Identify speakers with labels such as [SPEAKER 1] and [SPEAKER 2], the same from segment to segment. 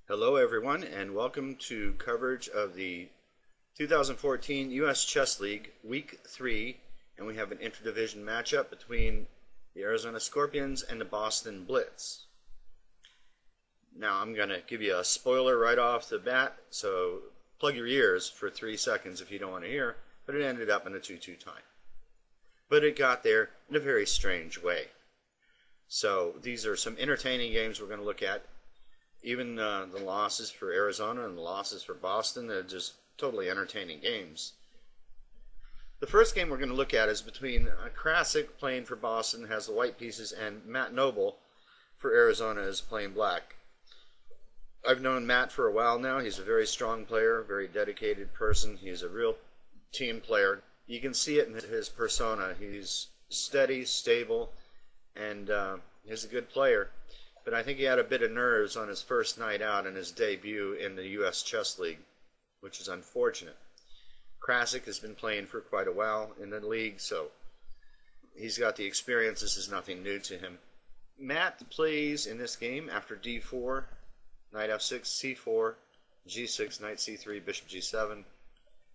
[SPEAKER 1] Hello everyone, and welcome to coverage of the 2014 U.S. Chess League Week 3, and we have an interdivision matchup between the Arizona Scorpions and the Boston Blitz. Now I'm going to give you a spoiler right off the bat, so plug your ears for 3 seconds if you don't want to hear, but it ended up in a 2-2 tie. But it got there in a very strange way. So these are some entertaining games we're going to look at. Even the losses for Arizona and the losses for Boston, they're just totally entertaining games. The first game we're going to look at is between Krasik playing for Boston, has the white pieces, and Matt Noble for Arizona is playing black. I've known Matt for a while now. He's a very strong player, very dedicated person. He's a real team player. You can see it in his persona. He's steady, stable, and he's a good player. But I think he had a bit of nerves on his first night out in his debut in the U.S. Chess League, which is unfortunate. Krasik has been playing for quite a while in the league, so he's got the experience. This is nothing new to him. Matt plays in this game after d4, knight f6, c4, g6, knight c3, bishop g7,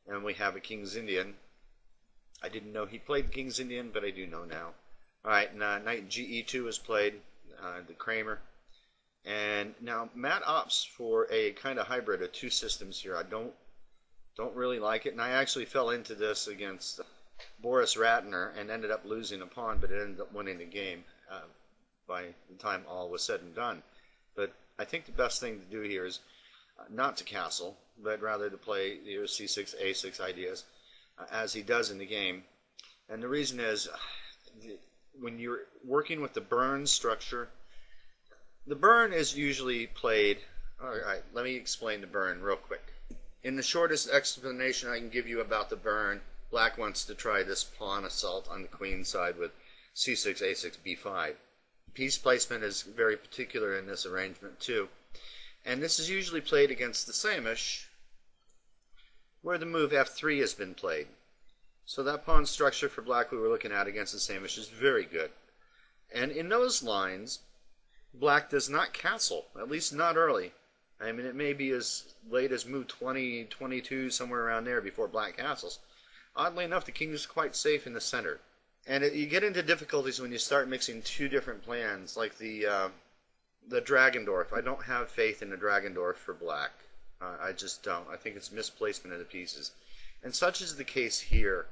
[SPEAKER 1] and we have a King's Indian. I didn't know he played King's Indian, but I do know now. Alright, knight ge2 is played. The Kramer, and now Matt opts for a kind of hybrid of two systems here. I don't really like it, and I actually fell into this against Boris Ratner and ended up losing a pawn, but it ended up winning the game by the time all was said and done. But I think the best thing to do here is not to castle, but rather to play your c6, a6 ideas as he does in the game. And the reason is, when you're working with the burn structure, the burn is usually played. Alright, let me explain the burn real quick. In the shortest explanation I can give you about the burn, black wants to try this pawn assault on the queen side with c6, a6, b5. Piece placement is very particular in this arrangement too. And this is usually played against the Samish, where the move f3 has been played. So that pawn structure for black we were looking at against the Samish is very good. And in those lines, black does not castle, at least not early. I mean, it may be as late as move 20, 22, somewhere around there before black castles. Oddly enough, the king is quite safe in the center. And you get into difficulties when you start mixing two different plans, like the Dragendorf. I don't have faith in the Dragendorf for black. I just don't. I think it's misplacement of the pieces. And such is the case here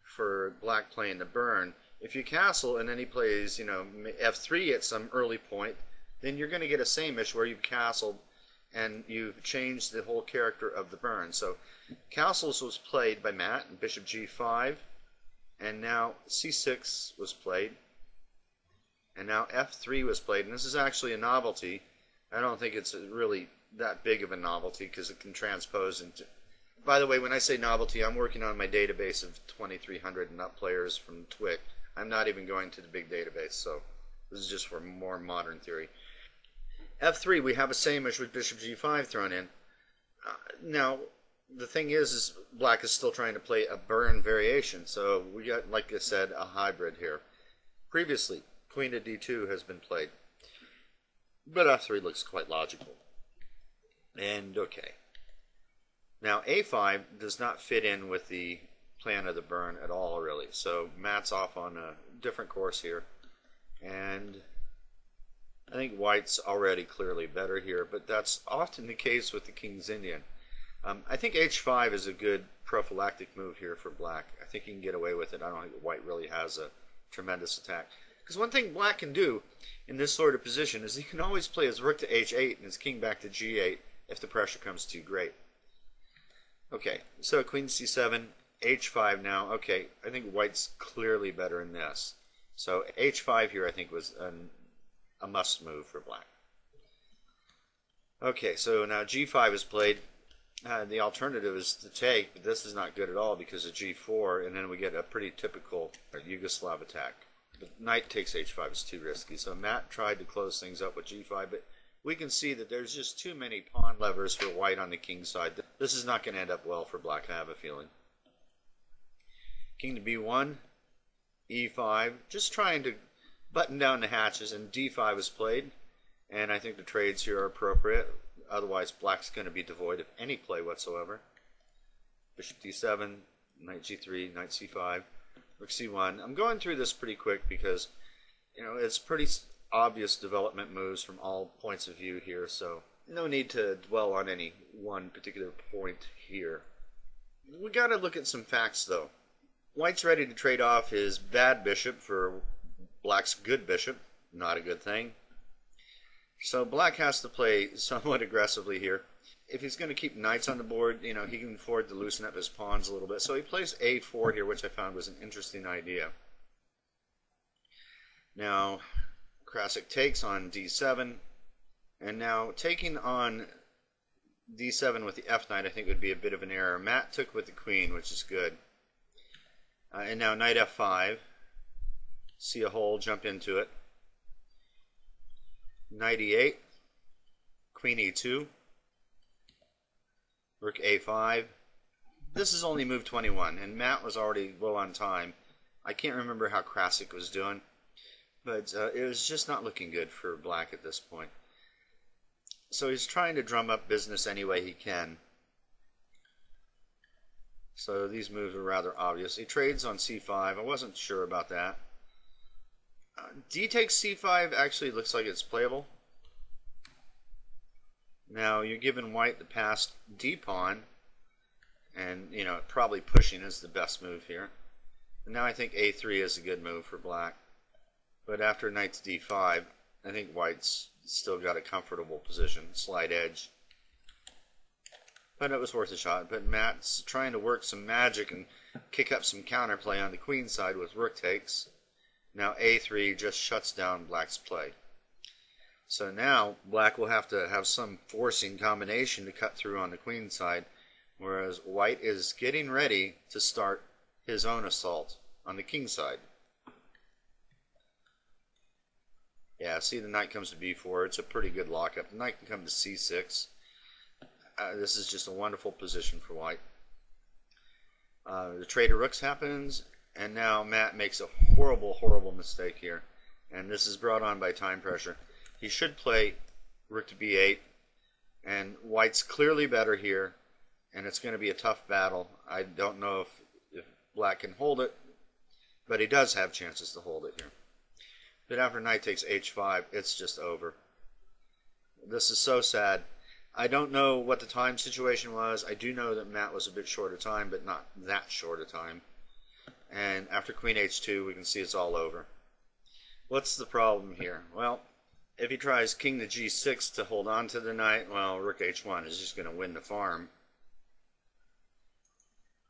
[SPEAKER 1] for black playing the burn. If you castle and then he plays, f3 at some early point, then you're going to get a Samish where you've castled and you've changed the whole character of the burn. So castles was played by Matt, and bishop g5, and now c6 was played, and now f3 was played. And this is actually a novelty. I don't think it's really that big of a novelty because it can transpose into... By the way, when I say novelty, I'm working on my database of 2,300 and up players from TWIC. I'm not even going to the big database, so this is just for more modern theory. f3, we have a Samish with bishop g5 thrown in. Now, the thing is black is still trying to play a burn variation, so we got, like I said, a hybrid here. Previously, queen to d2 has been played, but f3 looks quite logical. And okay. Now, a5 does not fit in with the plan of the burn at all, really. So Matt's off on a different course here. And I think white's already clearly better here, but that's often the case with the King's Indian. I think h5 is a good prophylactic move here for black. I think he can get away with it. I don't think white really has a tremendous attack. Because one thing black can do in this sort of position is he can always play his rook to h8 and his king back to g8 if the pressure comes too great. Okay, so queen c7, h5 now. Okay, I think white's clearly better in this. So h5 here I think was a must move for black. Okay, so now g5 is played. The alternative is to take, but this is not good at all because of g4, and then we get a pretty typical Yugoslav attack. But knight takes h5 is too risky, so Matt tried to close things up with g5, but we can see that there's just too many pawn levers for white on the king's side. This is not going to end up well for black, I have a feeling. King to b1, e5, just trying to button down the hatches, and d5 is played. And I think the trades here are appropriate. Otherwise, black's going to be devoid of any play whatsoever. Bishop d7, knight g3, knight c5, rook c1. I'm going through this pretty quick because, it's pretty obvious development moves from all points of view here, so no need to dwell on any one particular point here. We got to look at some facts, though. White's ready to trade off his bad bishop for black's good bishop. Not a good thing. So black has to play somewhat aggressively here. If he's going to keep knights on the board, he can afford to loosen up his pawns a little bit. So he plays a4 here, which I found was an interesting idea. Now, Krasik takes on d7, and now taking on d7 with the f knight I think would be a bit of an error. Matt took with the queen, which is good. And now knight f5. See a hole, jump into it. Knight e8. Queen e2. Rook a5. This is only move 21, and Matt was already well on time. I can't remember how Krasik was doing, but it was just not looking good for black at this point. So he's trying to drum up business any way he can. So these moves are rather obvious. He trades on c5. I wasn't sure about that. D takes c5 actually looks like it's playable. Now you're giving white the passed d pawn, and probably pushing is the best move here. And now I think a3 is a good move for black. But after knight to d5, I think white's still got a comfortable position, slight edge. But it was worth a shot. But Matt's trying to work some magic and kick up some counterplay on the queen side with rook takes. Now a3 just shuts down black's play. So now black will have to have some forcing combination to cut through on the queen side, whereas white is getting ready to start his own assault on the king side. Yeah, see, the knight comes to b4. It's a pretty good lockup. The knight can come to c6. This is just a wonderful position for white. The trade of rooks happens, and now Matt makes a horrible, horrible mistake here. And this is brought on by time pressure. He should play rook to b8, and white's clearly better here, and it's going to be a tough battle. I don't know if black can hold it, but he does have chances to hold it here. But after knight takes h5, it's just over. This is so sad. I don't know what the time situation was. I do know that Matt was a bit short of time, but not that short of time. And after queen h2, we can see it's all over. What's the problem here? Well, if he tries king to g6 to hold on to the knight, well, rook h1 is just going to win the farm.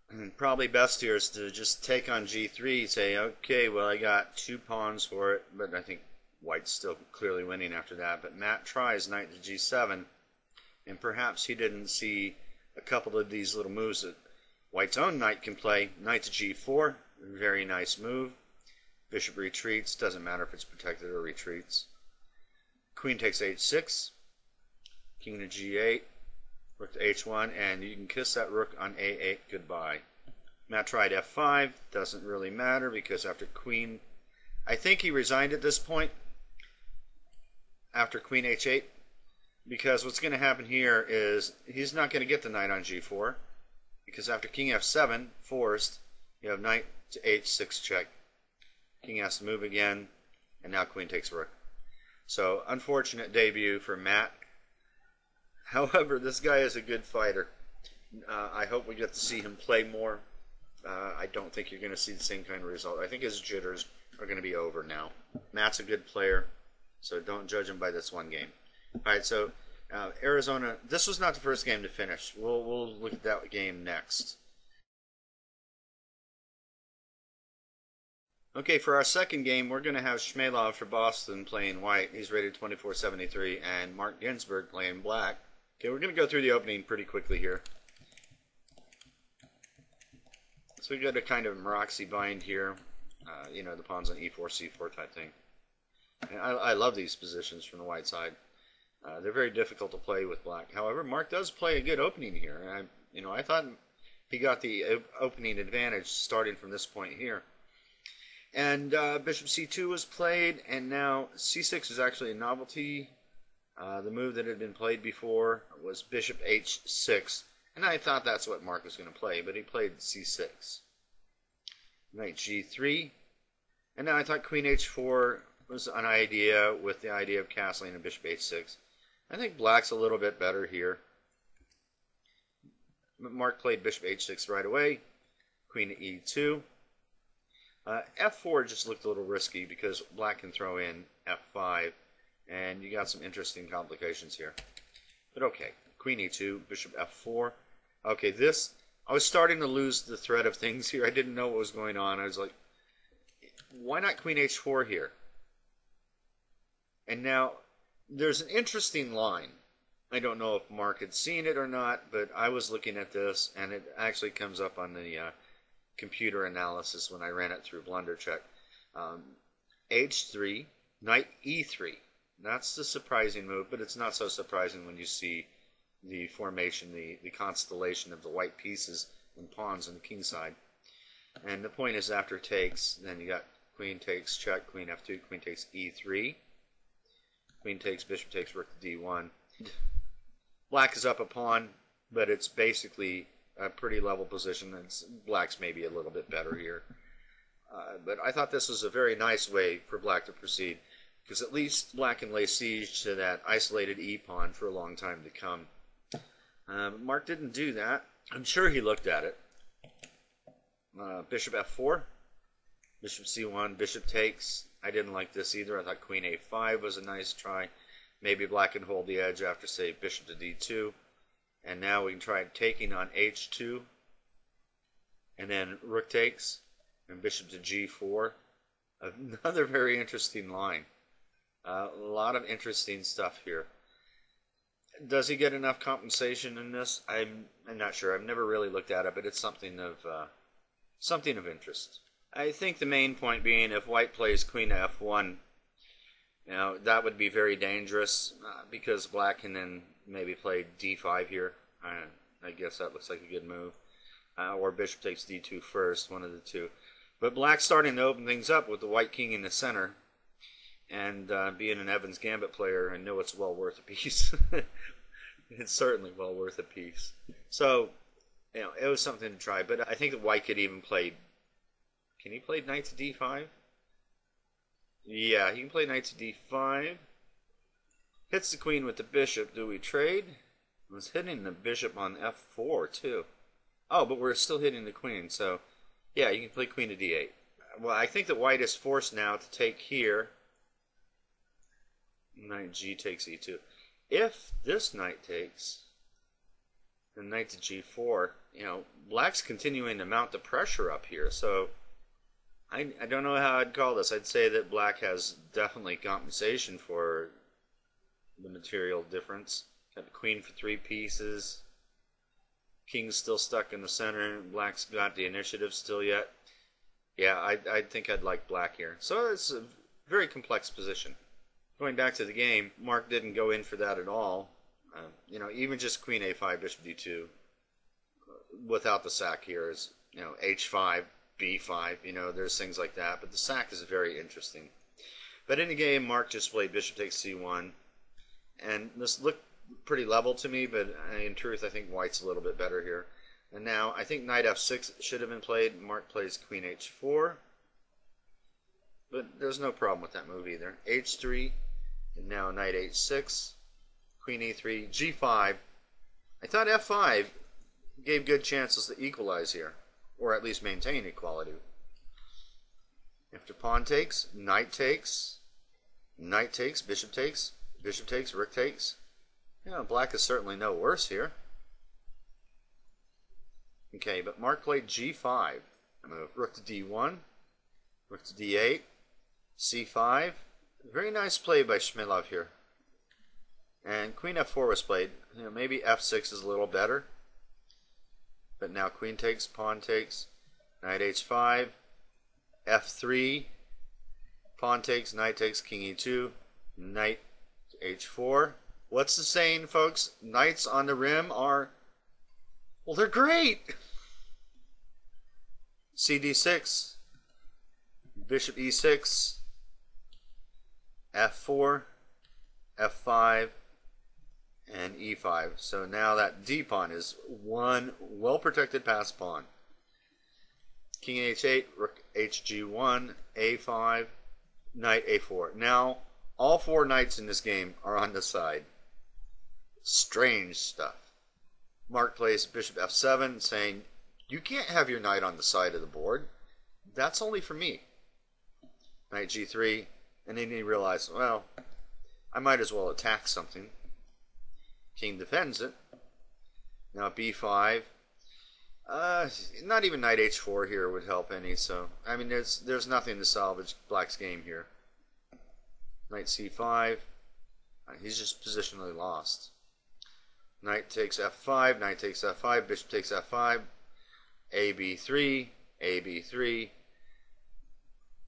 [SPEAKER 1] And probably best here is to just take on g3, say, okay, well, I got 2 pawns for it, but I think white's still clearly winning after that. But Matt tries knight to g7, and perhaps he didn't see a couple of these little moves that white's own knight can play. Knight to g4, very nice move. Bishop retreats, doesn't matter if it's protected or retreats. Queen takes h6, king to g8, rook to h1, and you can kiss that rook on a8 goodbye. Matt tried f5, doesn't really matter because after queen, I think he resigned at this point after queen h8, because what's going to happen here is he's not going to get the knight on g4, because after king f7, forced, you have knight to h6 check. King has to move again, and now queen takes rook. So, unfortunate debut for Matt. However, this guy is a good fighter. I hope we get to see him play more. I don't think you're going to see the same kind of result. I think his jitters are going to be over now. Matt's a good player, so don't judge him by this one game. Alright, so Arizona, this was not the first game to finish. We'll look at that game next. Okay, for our second game, we're going to have Shmailov for Boston playing white. He's rated 2473, and Mark Ginsburg playing black. Okay, we're going to go through the opening pretty quickly here. So we got a kind of Maroczy bind here. The pawns on e4, c4 type thing. And I love these positions from the white side. They're very difficult to play with black. However, Mark does play a good opening here. I thought he got the opening advantage starting from this point here. And bishop c2 was played, and now c6 is actually a novelty The move that had been played before was bishop h6, and I thought that's what Mark was going to play, but he played c6. Knight g3, and now I thought queen h4 was an idea with the idea of castling a bishop h6. I think black's a little bit better here. Mark played bishop h6 right away, queen to e2. f4 just looked a little risky because black can throw in f5, and you got some interesting complications here. But okay, queen e2, bishop f4. Okay, I was starting to lose the thread of things here. I didn't know what was going on. I was like, why not queen h4 here? And now, there's an interesting line. I don't know if Mark had seen it or not, but I was looking at this, and it actually comes up on the computer analysis when I ran it through BlunderCheck. h3, knight e3. That's the surprising move, but it's not so surprising when you see the formation, the constellation of the white pieces and pawns on the king side. And the point is, after takes, then you got queen takes, check, queen f2, queen takes e3, queen takes, bishop takes, rook to d1. Black is up a pawn, but it's basically a pretty level position, and black's maybe a little bit better here. But I thought this was a very nice way for black to proceed, because at least black can lay siege to that isolated e-pawn for a long time to come. Mark didn't do that. I'm sure he looked at it. Bishop f4, bishop c1, bishop takes. I didn't like this either. I thought queen a5 was a nice try. Maybe black can hold the edge after, say, bishop to d2. And now we can try taking on h2. And then rook takes and bishop to g4. Another very interesting line. A lot of interesting stuff here. Does he get enough compensation in this? I'm not sure. I've never really looked at it, but it's something of interest. I think the main point being, if white plays queen to f1, now that would be very dangerous because black can then maybe play d5 here. I guess that looks like a good move. Or bishop takes d2 first, one of the two. But black's starting to open things up with the white king in the center. And being an Evans Gambit player, I know it's well worth a piece. It's certainly well worth a piece. So, it was something to try. But I think that white could even play... Can he play knight to d5? Yeah, he can play knight to d5. Hits the queen with the bishop. Do we trade? I was hitting the bishop on f4 too. Oh, but we're still hitting the queen. So, yeah, you can play queen to d8. Well, I think that white is forced now to take here. Knight g takes e2. If this knight takes, then knight to g4, black's continuing to mount the pressure up here. So I don't know how I'd call this. I'd say that black has definitely compensation for the material difference. Got the queen for 3 pieces. King's still stuck in the center. Black's got the initiative still yet. Yeah, I think I'd like black here. So it's a very complex position. Going back to the game, Mark didn't go in for that at all. Even just queen a5, bishop d2, without the sack here is, h5, b5, there's things like that. But the sack is very interesting. But in the game, Mark just played bishop takes c1. And this looked pretty level to me, but in truth, I think white's a little bit better here. And now, I think knight f6 should have been played. Mark plays queen h4. But there's no problem with that move either. h3, and now knight h6, queen e3, g5. I thought f5 gave good chances to equalize here, or at least maintain equality. After pawn takes, knight takes, bishop takes, rook takes. Black is certainly no worse here. Okay, but Mark played g5. I move rook to d1, rook to d8, c5. Very nice play by Shmilov here. And queen f4 was played. Maybe f6 is a little better. But now queen takes, pawn takes, knight h5, f3, pawn takes, knight takes, king e2, knight h4. What's the saying, folks? Knights on the rim are, well, they're great! cd6, bishop e6, f4, f5, and e5. So now that d pawn is one well-protected pass pawn. King h8, rook hg1, a5, knight a4. Now, all four knights in this game are on the side. Strange stuff. Mark plays bishop f7, saying, you can't have your knight on the side of the board. That's only for me. Knight g3, and then he realized, well, I might as well attack something. King defends it. Now b5. Not even knight h4 here would help any, so I mean there's nothing to salvage black's game here. Knight c5. He's just positionally lost. Knight takes f5, knight takes f5, bishop takes f5, ab3, ab3.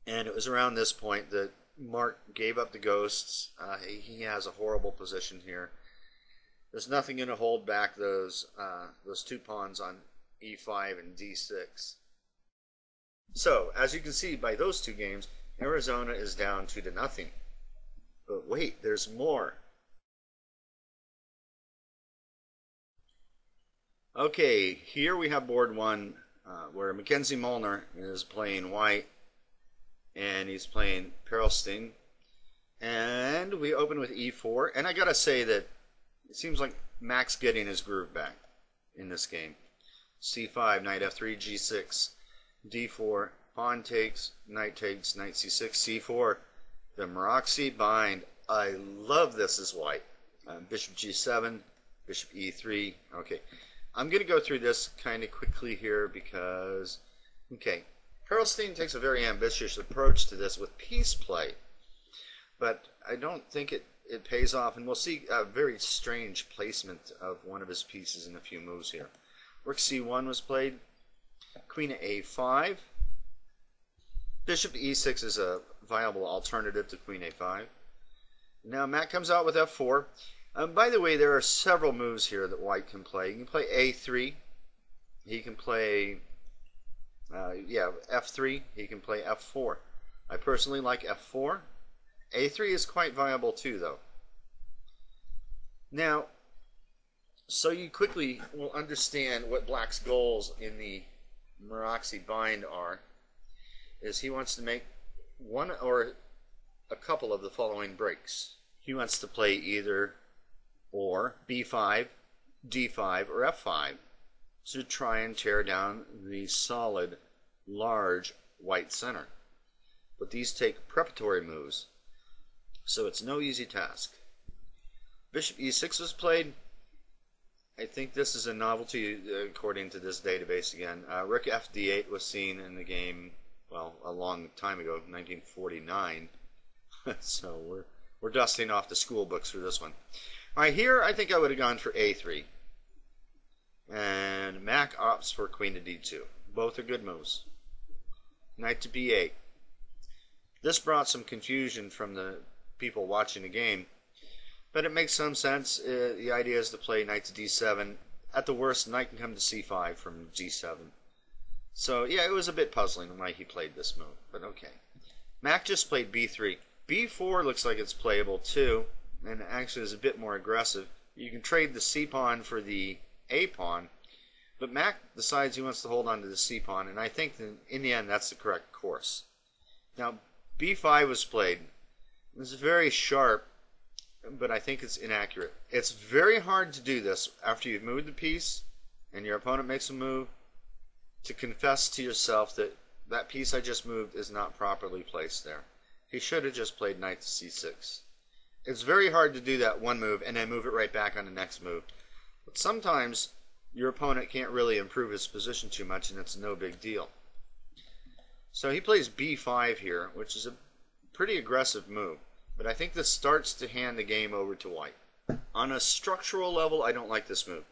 [SPEAKER 1] And it was around this point that Mark gave up the ghosts. He has a horrible position here. There's nothing going to hold back those two pawns on e5 and d6. So, as you can see by those two games, Arizona is down 2-0. But wait, there's more. Okay, here we have board one, where Mackenzie Molner is playing white, and he's playing Perelshteyn. And we open with e4, and I gotta say that it seems like Mac's getting his groove back in this game. c5, knight f3, g6, d4, pawn takes, knight c6, c4. The Moroxi bind. I love this as white. Bishop g7, bishop e3. Okay, I'm going to go through this kind of quickly here because, okay, Perelshteyn takes a very ambitious approach to this with piece play, but I don't think it pays off, and we'll see a very strange placement of one of his pieces in a few moves here. Rook c1 was played, queen a5, bishop e6 is a viable alternative to queen a5. Now Mac comes out with f4. By the way, there are several moves here that white can play. He can play a3, he can play f3, he can play f4. I personally like f4. a3 is quite viable too, though. Now, so you quickly will understand what black's goals in the Moroxi bind are, is he wants to make one or a couple of the following breaks. He wants to play either or b5, d5, or f5 to try and tear down the solid, large white center. But these take preparatory moves, so it's no easy task. Bishop e6 was played. I think this is a novelty according to this database again. Rook fd8 was seen in the game, well, a long time ago, 1949. So we're dusting off the school books for this one. All right, here I think I would have gone for a3. And Mac opts for queen to d2. Both are good moves. Knight to b8. This brought some confusion from the people watching the game, but it makes some sense. The idea is to play knight to d7. At the worst, knight can come to c5 from g7. So yeah, it was a bit puzzling why he played this move, but okay. Mac just played b3. b4 looks like it's playable too, and actually is a bit more aggressive. You can trade the c pawn for the a pawn, but Mac decides he wants to hold on to the c pawn, and I think that in the end that's the correct course. Now b5 was played. It's very sharp, but I think it's inaccurate. It's very hard to do this after you've moved the piece and your opponent makes a move, to confess to yourself that that piece I just moved is not properly placed there. He should have just played knight to c6. It's very hard to do that one move and then move it right back on the next move. But sometimes your opponent can't really improve his position too much, and it's no big deal. So he plays b5 here, which is a pretty aggressive move. But I think this starts to hand the game over to white. On a structural level, I don't like this move.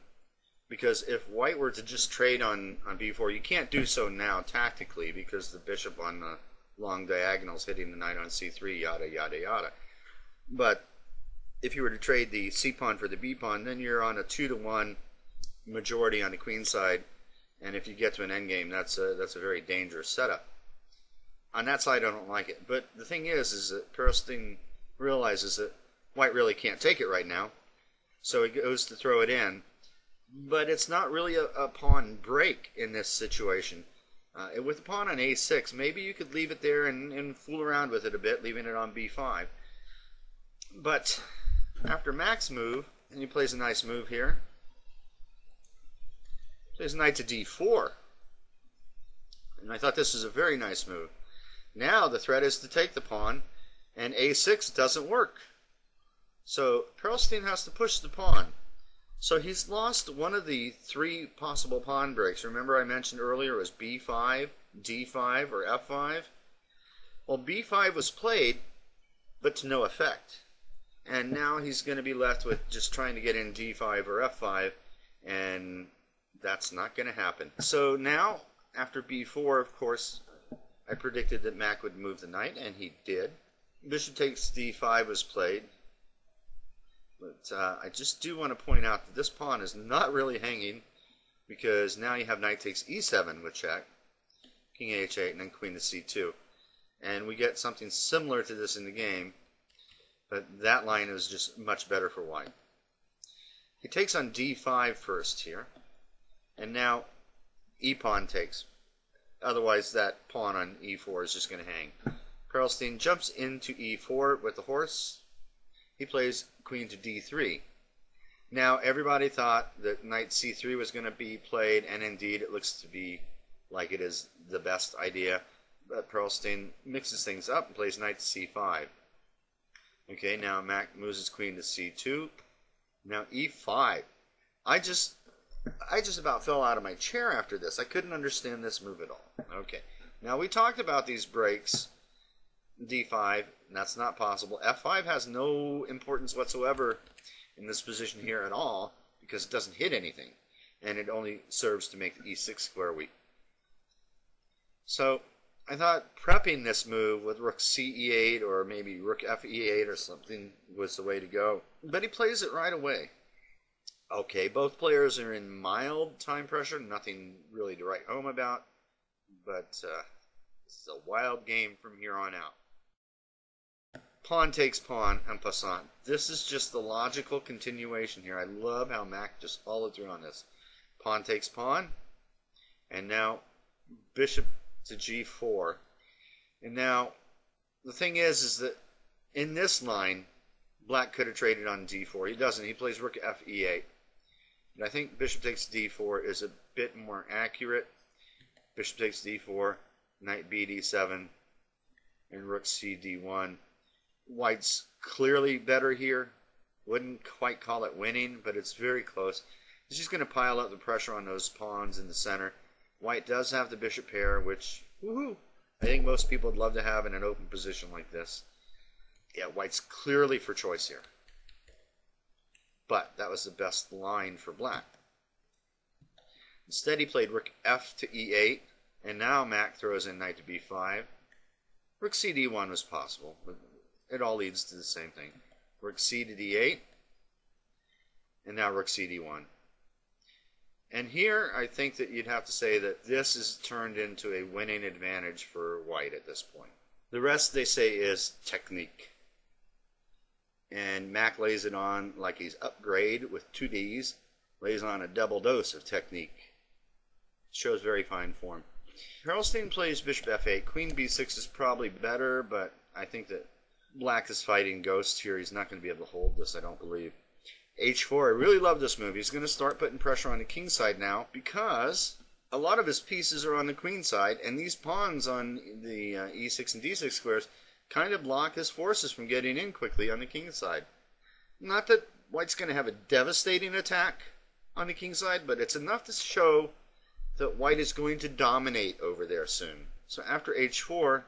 [SPEAKER 1] Because if white were to just trade on b4, you can't do so now tactically because the bishop on the long diagonals hitting the knight on c3, yada, yada, yada. But if you were to trade the c pawn for the b pawn, then you're on a 2-to-1 majority on the queen side. And if you get to an endgame, that's a very dangerous setup. On that side, I don't like it. But the thing is that Perelshteyn realizes that white really can't take it right now. so he goes to throw it in. But it's not really a pawn break in this situation. With a pawn on a6, maybe you could leave it there and fool around with it a bit, leaving it on b5. But after Mac's move, and he plays a nice move here, plays knight to d4. And I thought this was a very nice move. Now the threat is to take the pawn, and a6 doesn't work. So Perelshteyn has to push the pawn. So he's lost one of the three possible pawn breaks. Remember I mentioned earlier it was b5, d5, or f5? Well, b5 was played, but to no effect. And now he's going to be left with just trying to get in d5 or f5, and that's not going to happen. So now, after b4, of course, I predicted that Mac would move the knight, and he did. Bishop takes d5 was played. But I just do want to point out that this pawn is not really hanging, because now you have knight takes e7 with check, king h8, and then queen to c2. And we get something similar to this in the game, but that line is just much better for white. He takes on d5 first here, and now e-pawn takes. Otherwise that pawn on e4 is just going to hang. Perelshteyn jumps into e4 with the horse. He plays queen to d3. Now everybody thought that knight c3 was going to be played, and indeed it looks to be like it is the best idea. But Perelshteyn mixes things up and plays knight to c5. Okay, now Mac moves his queen to c2. Now e5. I just about fell out of my chair after this. I couldn't understand this move at all. Okay, now we talked about these breaks. d5, that's not possible. f5 has no importance whatsoever in this position here at all, because it doesn't hit anything, and it only serves to make the e6 square weak. So I thought prepping this move with rook ce8 or maybe rook fe8 or something was the way to go, but he plays it right away. Okay, both players are in mild time pressure, nothing really to write home about, but this is a wild game from here on out. Pawn takes pawn en passant. This is just the logical continuation here. I love how Mac just followed through on this. Pawn takes pawn, and now bishop to g4. And now the thing is that in this line, black could have traded on d4. He doesn't. He plays rook fe8. And I think bishop takes d4 is a bit more accurate. Bishop takes d4, knight b d7, and rook c d1. White's clearly better here. Wouldn't quite call it winning, but it's very close. He's just going to pile up the pressure on those pawns in the center. White does have the bishop pair, which, woohoo, I think most people would love to have in an open position like this. Yeah, White's clearly for choice here. But that was the best line for black. Instead, he played rook f to e8, and now Mac throws in knight to b5. Rook cd1 was possible, but it all leads to the same thing. Rook c to d8, and now rook cd1. And here, I think that you'd have to say that this is turned into a winning advantage for white at this point. The rest, they say, is technique. And Mac lays it on like he's upgrade with 2 Ds, lays on a double dose of technique. Shows very fine form. Perelshteyn plays bishop f8. Queen b6 is probably better, but I think that black is fighting ghosts here. He's not going to be able to hold this, I don't believe. h4, I really love this move. He's going to start putting pressure on the king side now, because a lot of his pieces are on the queen side, and these pawns on the e6 and d6 squares kind of block his forces from getting in quickly on the king side. Not that white's going to have a devastating attack on the king side, but it's enough to show that white is going to dominate over there soon. So after h4,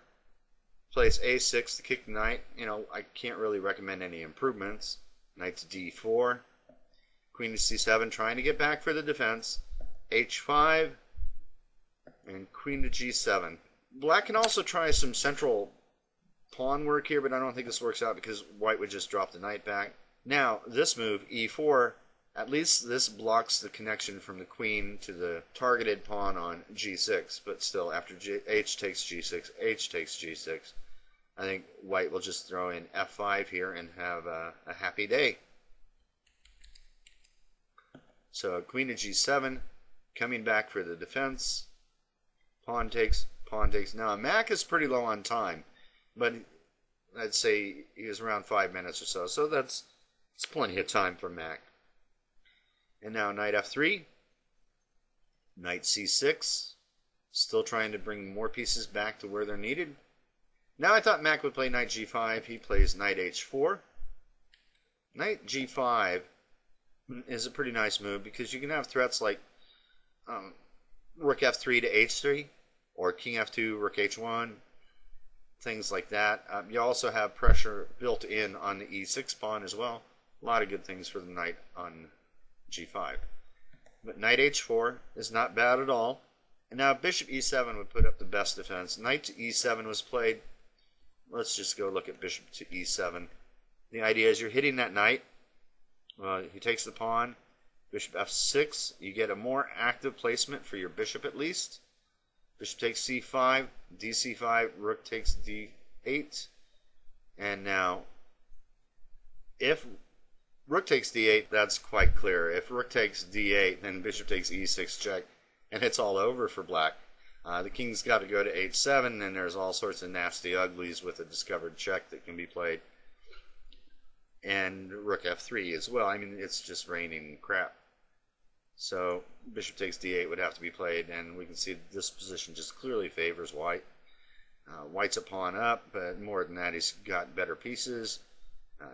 [SPEAKER 1] plays a6 to kick the knight. You know, I can't really recommend any improvements. Knight to d4, queen to c7, trying to get back for the defense. h5, and queen to g7. Black can also try some central pawn work here, but I don't think this works out because white would just drop the knight back. Now, this move, e4, at least this blocks the connection from the queen to the targeted pawn on g6, but still, after h takes g6, h takes g6, I think white will just throw in f5 here and have a happy day. So queen to g7, coming back for the defense. Pawn takes, pawn takes. Now Mac is pretty low on time, but I'd say he was around 5 minutes or so. So it's plenty of time for Mac. And now knight f3, knight c6, still trying to bring more pieces back to where they're needed. Now I thought Mac would play knight g5. He plays knight h4. Knight g5 is a pretty nice move because you can have threats like rook f3 to h3 or king f2, rook h1, things like that. You also have pressure built in on the e6 pawn as well. A lot of good things for the knight on g5. But knight h4 is not bad at all. And now bishop e7 would put up the best defense. Knight to e7 was played. Let's just go look at bishop to e7. The idea is you're hitting that knight. He takes the pawn. Bishop f6. You get a more active placement for your bishop at least. Bishop takes c5. dc5. Rook takes d8. And now, if rook takes d8, that's quite clear. If rook takes d8, then bishop takes e6 check. And it's all over for black. The king's got to go to h7, and there's all sorts of nasty uglies with a discovered check that can be played. And rook f3 as well. I mean, it's just raining crap. So bishop takes d8 would have to be played, and we can see this position just clearly favors white. White's a pawn up, but more than that, he's got better pieces.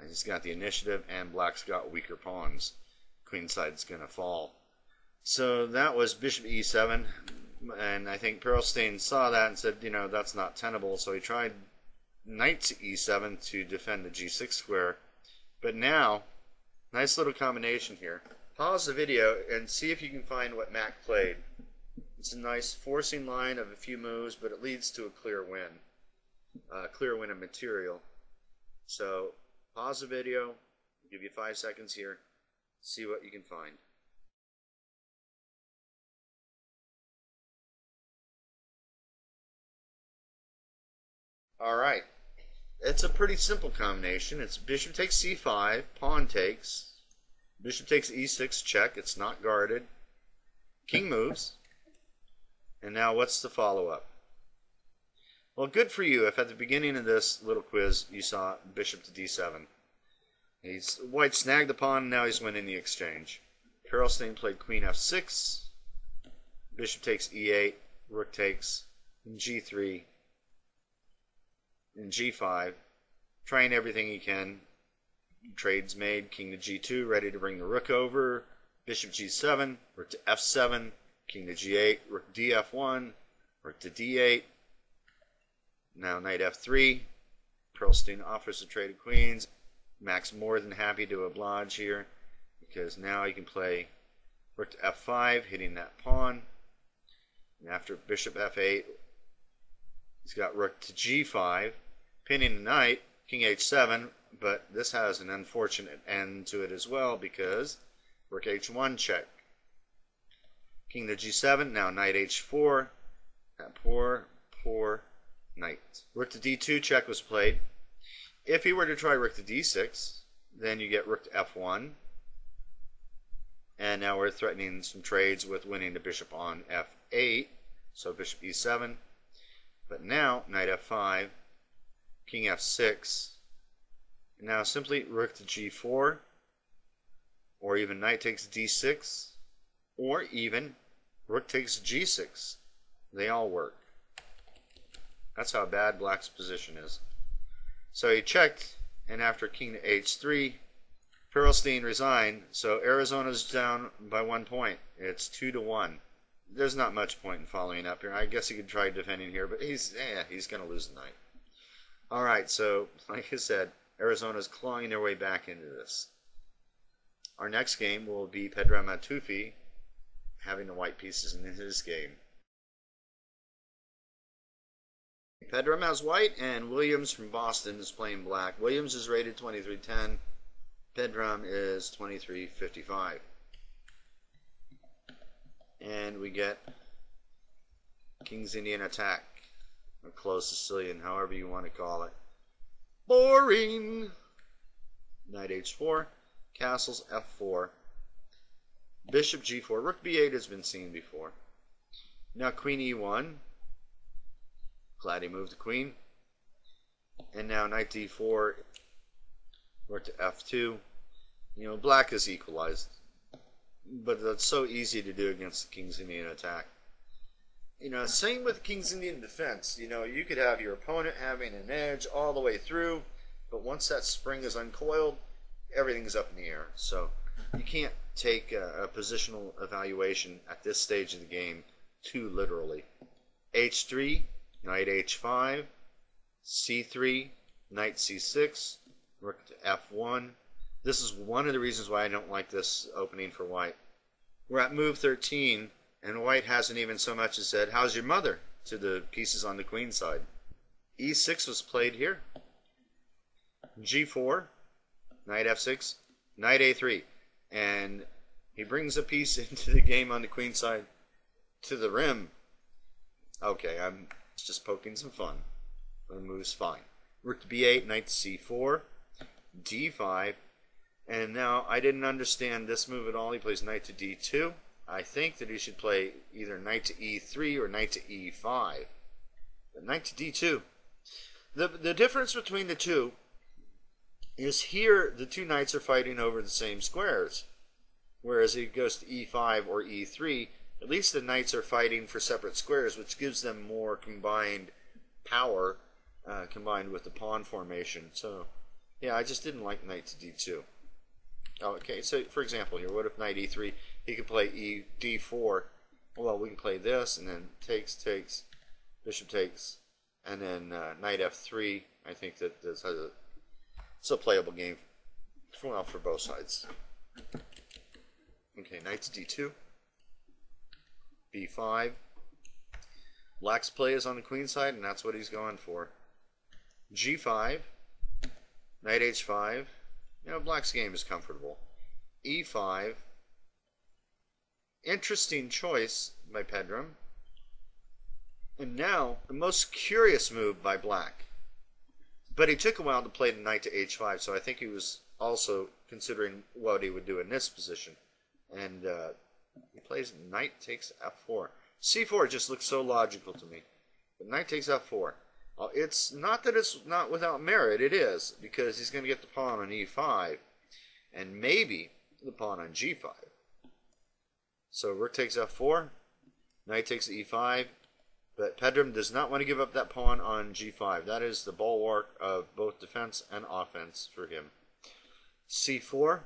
[SPEAKER 1] He's got the initiative, and black's got weaker pawns. Queen side's going to fall. So that was bishop e7, and I think Perelshteyn saw that and said, you know, that's not tenable, so he tried knight to e7 to defend the g6 square. But now, nice little combination here. Pause the video and see if you can find what Mac played. It's a nice forcing line of a few moves, but it leads to a clear win. Clear win of material. So, pause the video, I'll give you 5 seconds here, see what you can find. Alright, it's a pretty simple combination. It's bishop takes c5, pawn takes, bishop takes e6 check, it's not guarded, king moves, and now what's the follow-up? Well, good for you if at the beginning of this little quiz you saw bishop to d7. White snagged the pawn, and now he's winning the exchange. Perelshteyn played queen f6, bishop takes e8, rook takes, g3, and g5, trying everything he can. Trades made, king to g2, ready to bring the rook over, bishop g7, rook to f7, king to g8, rook df1, rook to d8, now knight f3, Perelshteyn offers a trade of queens. Mac's more than happy to oblige here, because now he can play rook to f5, hitting that pawn, and after bishop f8, he's got rook to g5, pinning the knight, king h7, but this has an unfortunate end to it as well because rook h1 check. King to g7, now knight h4, that poor knight. Rook to d2 check was played. If he were to try rook to d6, then you get rook to f1, and now we're threatening some trades with winning the bishop on f8, so bishop e7. But now, knight f5, king f6, and now simply rook to g4, or even knight takes d6, or even rook takes g6. They all work. That's how bad black's position is. So he checked, and after king to h3, Perelshteyn resigned, so Arizona's down by 1 point. It's 2-1. There's not much point in following up here. I guess he could try defending here, but he's going to lose the knight. Alright, so like I said, Arizona's clawing their way back into this. Our next game will be Pedram Atoufi having the white pieces in his game. Pedram has white, and Williams from Boston is playing black. Williams is rated 2310. Pedram is 2355. And we get King's Indian attack, or closed Sicilian, however you want to call it. Boring! Knight h4, castles f4. Bishop g4. Rook b8 has been seen before. Now queen e1. Glad he moved the queen. And now knight d4. Rook to f2. You know, black is equalized. But that's so easy to do against the King's Indian attack. You know, same with King's Indian defense. You know, you could have your opponent having an edge all the way through, but once that spring is uncoiled, everything's up in the air. So you can't take a positional evaluation at this stage of the game too literally. h3, knight h5, c3, knight c6, rook to f1. This is one of the reasons why I don't like this opening for white. We're at move 13, and white hasn't even so much as said, "How's your mother?" to the pieces on the queen side. e6 was played here. g4, knight f6, knight a3. And he brings a piece into the game on the queen side to the rim. Okay, I'm just poking some fun. The move's fine. Rook to b8, knight to c4, d5. And now I didn't understand this move at all. He plays knight to d2. I think that he should play either knight to e3 or knight to e5. But knight to d2. The difference between the two is here the two knights are fighting over the same squares. Whereas he goes to e5 or e3, at least the knights are fighting for separate squares, which gives them more combined power combined with the pawn formation. So, yeah, I just didn't like knight to d2. Okay, so for example here, what if knight e3? He could play d4. Well, we can play this, and then takes, bishop takes, and then knight f3. I think that this has it's a playable game for both sides. Okay, knight to d2, b5. Black's play is on the queen side, and that's what he's going for. g5, knight h5. You know, black's game is comfortable. e5. Interesting choice by Pedram. And now, the most curious move by black. But he took a while to play the knight to h5, so I think he was also considering what he would do in this position. And he plays knight takes f4. c4 just looks so logical to me. But knight takes f4. It's not that it's not without merit. It is, because he's going to get the pawn on e5 and maybe the pawn on g5. So rook takes f4, knight takes e5, but Pedram does not want to give up that pawn on g5. That is the bulwark of both defense and offense for him. c4,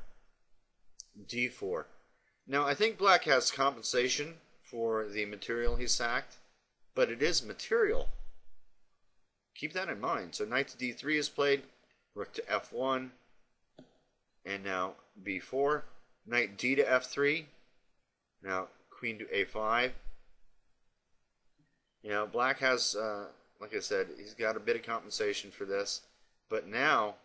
[SPEAKER 1] d4. Now, I think black has compensation for the material he sacked, but it is material. Keep that in mind. So knight to d3 is played, rook to f1, and now b4, knight d to f3, now queen to a5. You know, black has, like I said, he's got a bit of compensation for this, but now,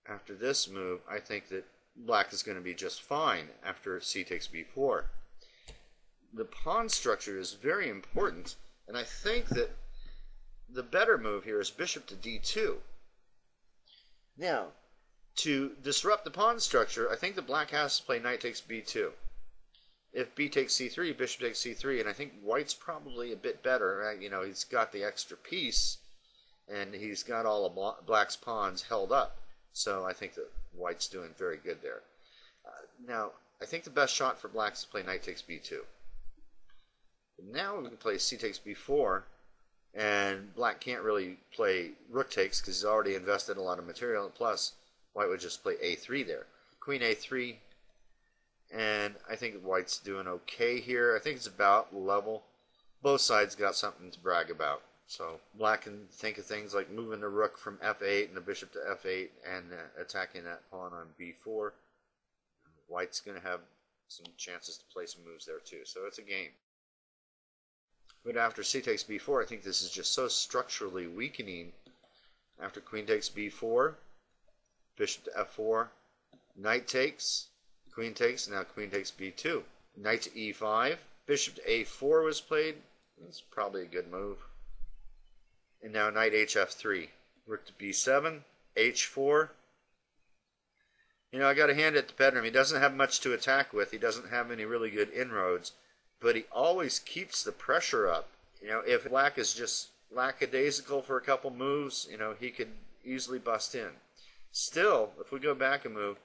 [SPEAKER 1] after this move, I think that black is going to be just fine after c takes b4. The pawn structure is very important, and I think that the better move here is bishop to d2. Now, to disrupt the pawn structure, I think the black has to play knight takes b2. If b takes c3, bishop takes c3, and I think white's probably a bit better. Right? You know, he's got the extra piece, and he's got all of black's pawns held up. So I think that white's doing very good there. Now, I think the best shot for black is to play knight takes b2. Now we can play c takes b4, and black can't really play rook takes because he's already invested a lot of material. Plus, white would just play a3 there. Queen a3, and I think white's doing okay here. I think it's about level. Both sides got something to brag about. So black can think of things like moving the rook from f8 and the bishop to f8 and attacking that pawn on b4. White's going to have some chances to play some moves there too. So it's a game. But after c takes b4, I think this is just so structurally weakening. After queen takes b4, bishop to f4, knight takes, queen takes, now queen takes b2. Knight to e5, bishop to a4 was played. That's probably a good move. And now knight hf3, rook to b7, h4, You know, I got to hand it to Pedram. He doesn't have much to attack with. He doesn't have any really good inroads, but he always keeps the pressure up. You know, if Black is just lackadaisical for a couple moves, you know, he could easily bust in. Still, if we go back a move,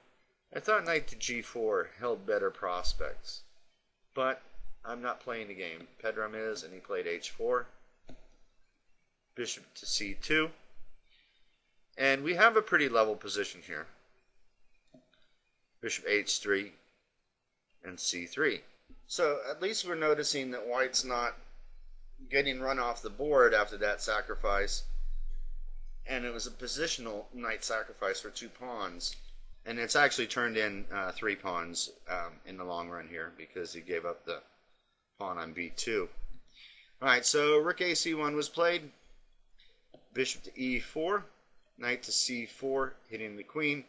[SPEAKER 1] I thought knight to g4 held better prospects. But I'm not playing the game. Pedram is, and he played h4. Bishop to c2. And we have a pretty level position here. Bishop h3 and c3. So at least we're noticing that white's not getting run off the board after that sacrifice. And it was a positional knight sacrifice for 2 pawns. And it's actually turned in 3 pawns in the long run here because he gave up the pawn on b2. Alright, so rook ac1 was played. Bishop to e4. Knight to c4, hitting the queen.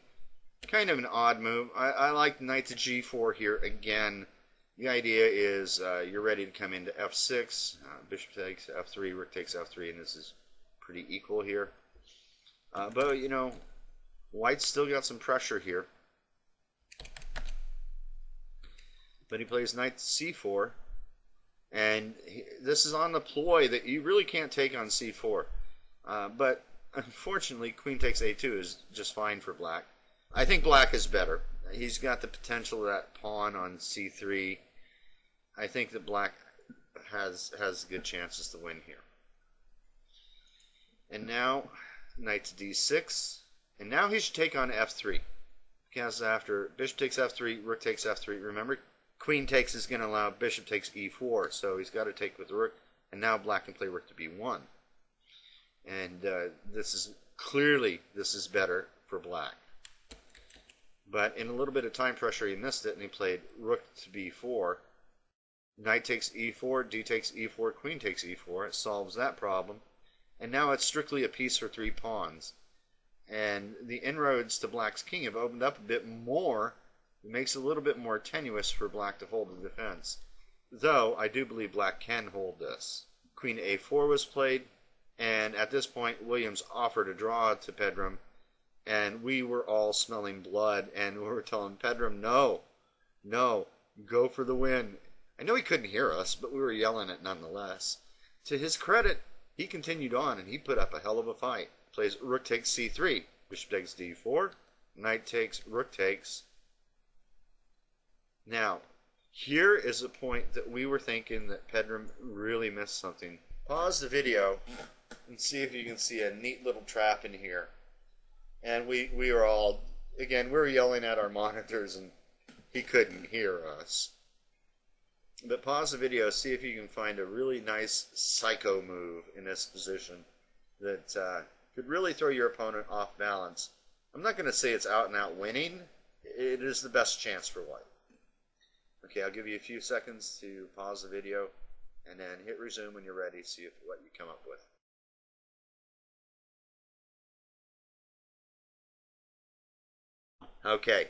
[SPEAKER 1] Kind of an odd move. I like knight to g4 here again. The idea is you're ready to come into f6. Bishop takes f3, rook takes f3, and this is pretty equal here. But, you know, white's still got some pressure here. But he plays knight to c4. And this is on the ploy that you really can't take on c4. But unfortunately, queen takes a2 is just fine for black. I think black is better. He's got the potential of that pawn on c3. I think that black has good chances to win here. And now knight to d6. And now he should take on f3. Because after bishop takes f3, rook takes f3. Remember, queen takes is going to allow bishop takes e4. So he's got to take with the rook. And now black can play rook to b1. And this is clearly, this is better for black. But in a little bit of time pressure, he missed it, and he played rook to b4. Knight takes e4, d takes e4, queen takes e4. It solves that problem. And now it's strictly a piece for 3 pawns. And the inroads to black's king have opened up a bit more. It makes it a little bit more tenuous for black to hold the defense. Though, I do believe black can hold this. Queen a4 was played. And at this point, Williams offered a draw to Pedram. And we were all smelling blood. And we were telling Pedram, no, go for the win. I know he couldn't hear us, but we were yelling it nonetheless. To his credit, he continued on, and he put up a hell of a fight. Plays rook takes c3. Bishop takes d4. Knight takes, rook takes. Now, here is a point that we were thinking that Pedram really missed something. Pause the video and see if you can see a neat little trap in here. And we were all, again, we were yelling at our monitors and he couldn't hear us. But pause the video, see if you can find a really nice psycho move in this position that could really throw your opponent off balance. I'm not going to say it's out and out winning. It is the best chance for white. Okay, I'll give you a few seconds to pause the video and then hit resume when you're ready, see what you come up with. Okay.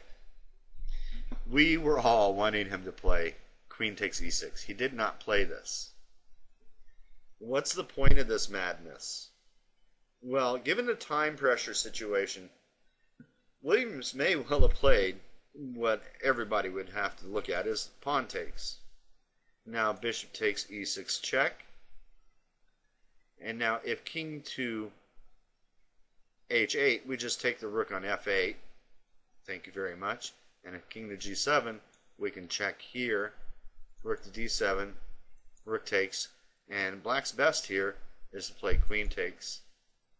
[SPEAKER 1] We were all wanting him to play queen takes e6. He did not play this. What's the point of this madness? Well, given the time pressure situation, Williams may well have played what everybody would have to look at is pawn takes. Now bishop takes e6 check. And now if king to h8, we just take the rook on f8. Thank you very much. And if king to g7, we can check here. Rook to d7, rook takes. And black's best here is to play queen takes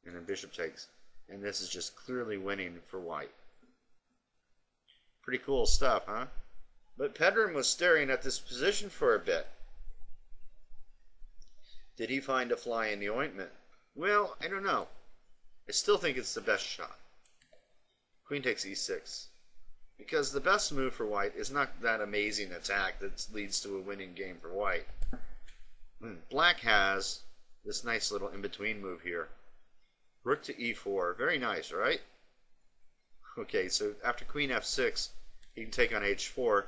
[SPEAKER 1] and then bishop takes. And this is just clearly winning for white. Pretty cool stuff, huh? But Pedram was staring at this position for a bit. Did he find a fly in the ointment? Well, I don't know. I still think it's the best shot. Queen takes e6. Because the best move for white is not that amazing attack that leads to a winning game for white. Black has this nice little in-between move here. Rook to e4. Very nice, right? Okay, so after queen f6, he can take on h4.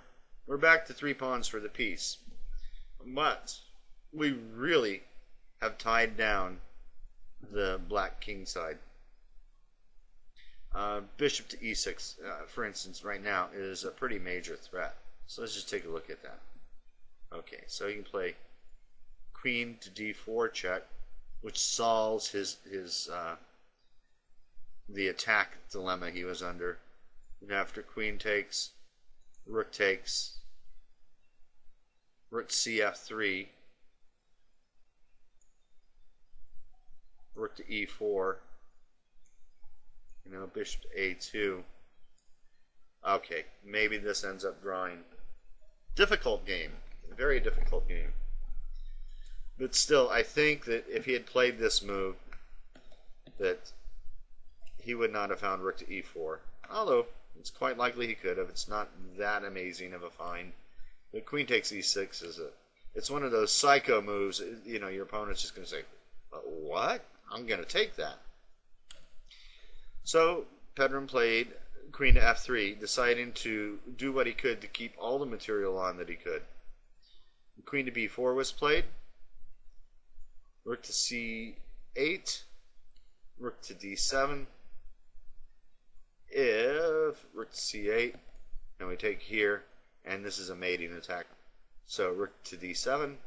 [SPEAKER 1] We're back to 3 pawns for the piece. But we really have tied down the black king side. Bishop to e6, for instance, right now is a pretty major threat. So let's just take a look at that. Okay, so he can play queen to d4 check, which solves the attack dilemma he was under. And after queen takes, rook takes, rook cf3, rook to e4, bishop to a2. Okay, maybe this ends up drawing. Difficult game, very difficult game. But still, I think that if he had played this move, that he would not have found rook to e4. Although, it's quite likely he could have. It's not that amazing of a find. But queen takes e6 it's one of those psycho moves. Your opponent's just going to say, what? I'm going to take that. So, Pedram played queen to f3, deciding to do what he could to keep all the material on that he could. Queen to b4 was played. Rook to c8. Rook to d7. If rook to c8, and we take here, and this is a mating attack. So rook to d7.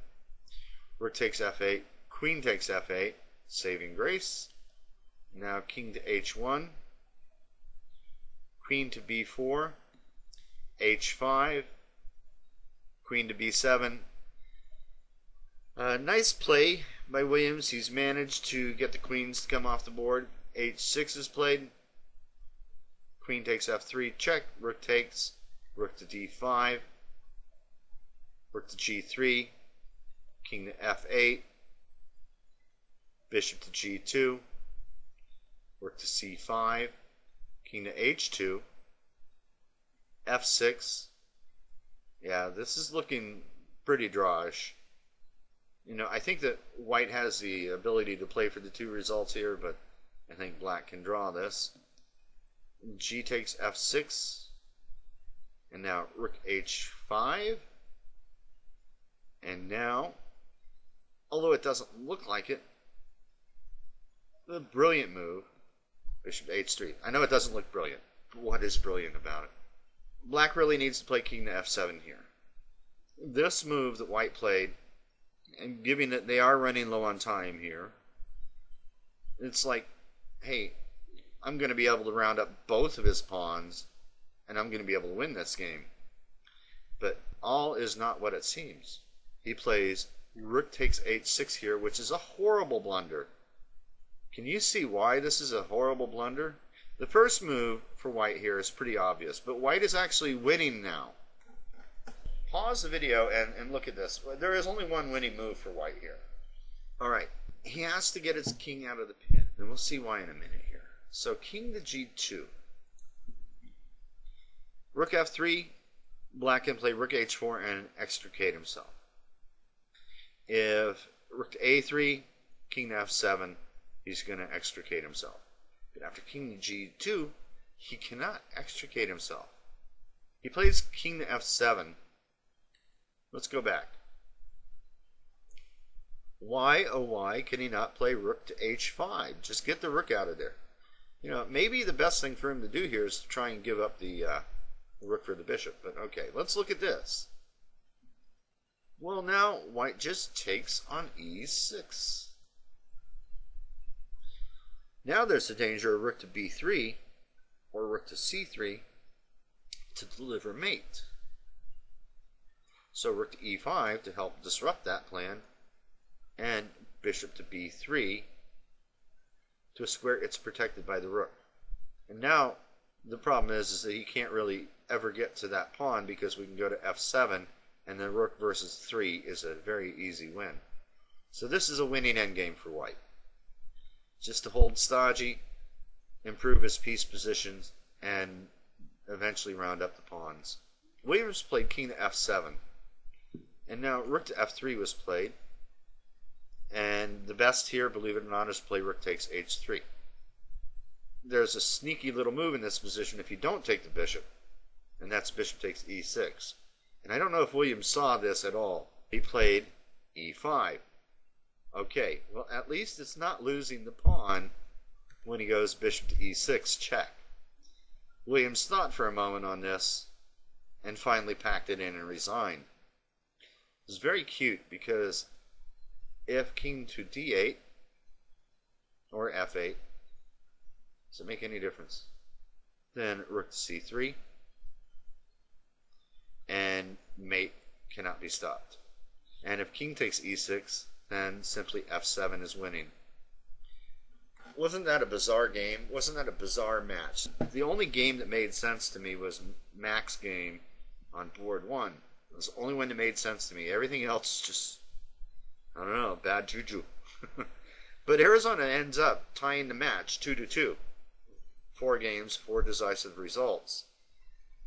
[SPEAKER 1] Rook takes f8. Queen takes f8. Saving grace. Now king to h1. Queen to b4. h5. Queen to b7. Nice play by Williams. He's managed to get the queens to come off the board. h6 is played. Queen takes f3, check, rook takes, rook to d5, rook to g3, king to f8, bishop to g2, rook to c5, king to h2, f6. Yeah, this is looking pretty drawish. I think that white has the ability to play for the two results here, but I think black can draw this. G takes f6, and now rook h5, and now, although it doesn't look like it, the brilliant move, bishop h3. I know it doesn't look brilliant, but what is brilliant about it? Black really needs to play king to f7 here. This move that white played, and given that they are running low on time here, it's like, hey, I'm going to be able to round up both of his pawns, and I'm going to be able to win this game. But all is not what it seems. He plays rook takes h6 here, which is a horrible blunder. Can you see why this is a horrible blunder? The first move for white here is pretty obvious, but white is actually winning now. Pause the video and look at this. There is only one winning move for white here. Alright, he has to get his king out of the pin, and we'll see why in a minute here. So king to g2. Rook f3, black can play rook h4 and extricate himself. If rook to a3, king to f7, he's going to extricate himself. But after king to g2, he cannot extricate himself. He plays king to f7. Let's go back. Why, oh why, can he not play rook to h5? Just get the rook out of there. Maybe the best thing for him to do here is to try and give up the rook for the bishop. But okay, let's look at this. Well, now white just takes on e6. Now there's the danger of rook to b3 or rook to c3 to deliver mate. So rook to e5 to help disrupt that plan, and bishop to b3 to a square it's protected by the rook. And now the problem is that he can't really ever get to that pawn because we can go to f7, and then rook versus 3 is a very easy win. So this is a winning endgame for white. Just to hold stodgy, improve his piece positions, and eventually round up the pawns. Williams played king to f7, and now rook to f3 was played. And the best here, believe it or not, is play rook takes h3. There's a sneaky little move in this position if you don't take the bishop, and that's bishop takes e6. And I don't know if Williams saw this at all. He played e5. Okay, well, at least it's not losing the pawn when he goes bishop to e6 check. Williams thought for a moment on this and finally packed it in and resigned. It was very cute because if king to d8 or f8, does it make any difference? Then rook to c3, and mate cannot be stopped. And if king takes e6, then simply f7 is winning. Wasn't that a bizarre game? Wasn't that a bizarre match? The only game that made sense to me was Mac's game on board 1. It was the only one that made sense to me. Everything else just, I don't know, bad juju. But Arizona ends up tying the match 2-2. 4 games, 4 decisive results.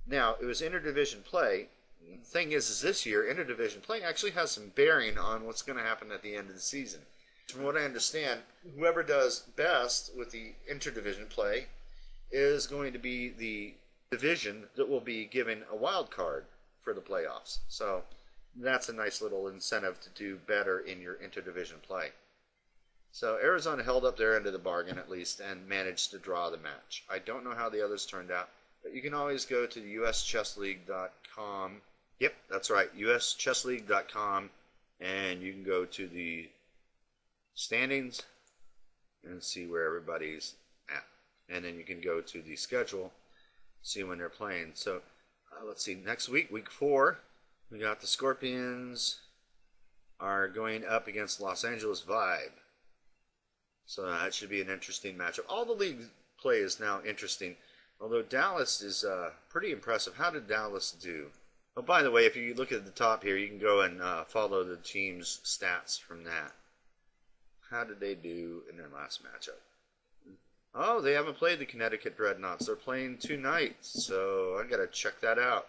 [SPEAKER 1] Now, it was interdivision play. The thing is this year, interdivision play actually has some bearing on what's going to happen at the end of the season. From what I understand, whoever does best with the interdivision play is going to be the division that will be given a wild card for the playoffs. So that's a nice little incentive to do better in your interdivision play. So Arizona held up their end of the bargain at least and managed to draw the match. I don't know how the others turned out, but you can always go to the uschessleague.com. Yep, that's right, uschessleague.com, and you can go to the standings and see where everybody's at. And then you can go to the schedule, see when they're playing. So let's see, next week, week 4, we got the Scorpions are going up against Los Angeles Vibe. So that should be an interesting matchup. All the league play is now interesting, although Dallas is pretty impressive. How did Dallas do? Oh, by the way, if you look at the top here, you can go and follow the team's stats from that. How did they do in their last matchup? Oh, they haven't played the Connecticut Dreadnoughts. They're playing tonight, so I got to check that out.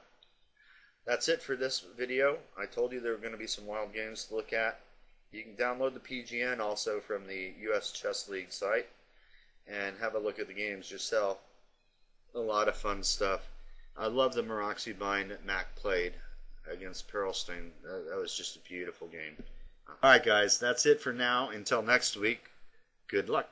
[SPEAKER 1] That's it for this video. I told you there were going to be some wild games to look at. You can download the PGN also from the US Chess League site and have a look at the games yourself. A lot of fun stuff. I love the Maroxy bind that Mac played against Perelshteyn. That was just a beautiful game. Alright guys, that's it for now. Until next week, good luck.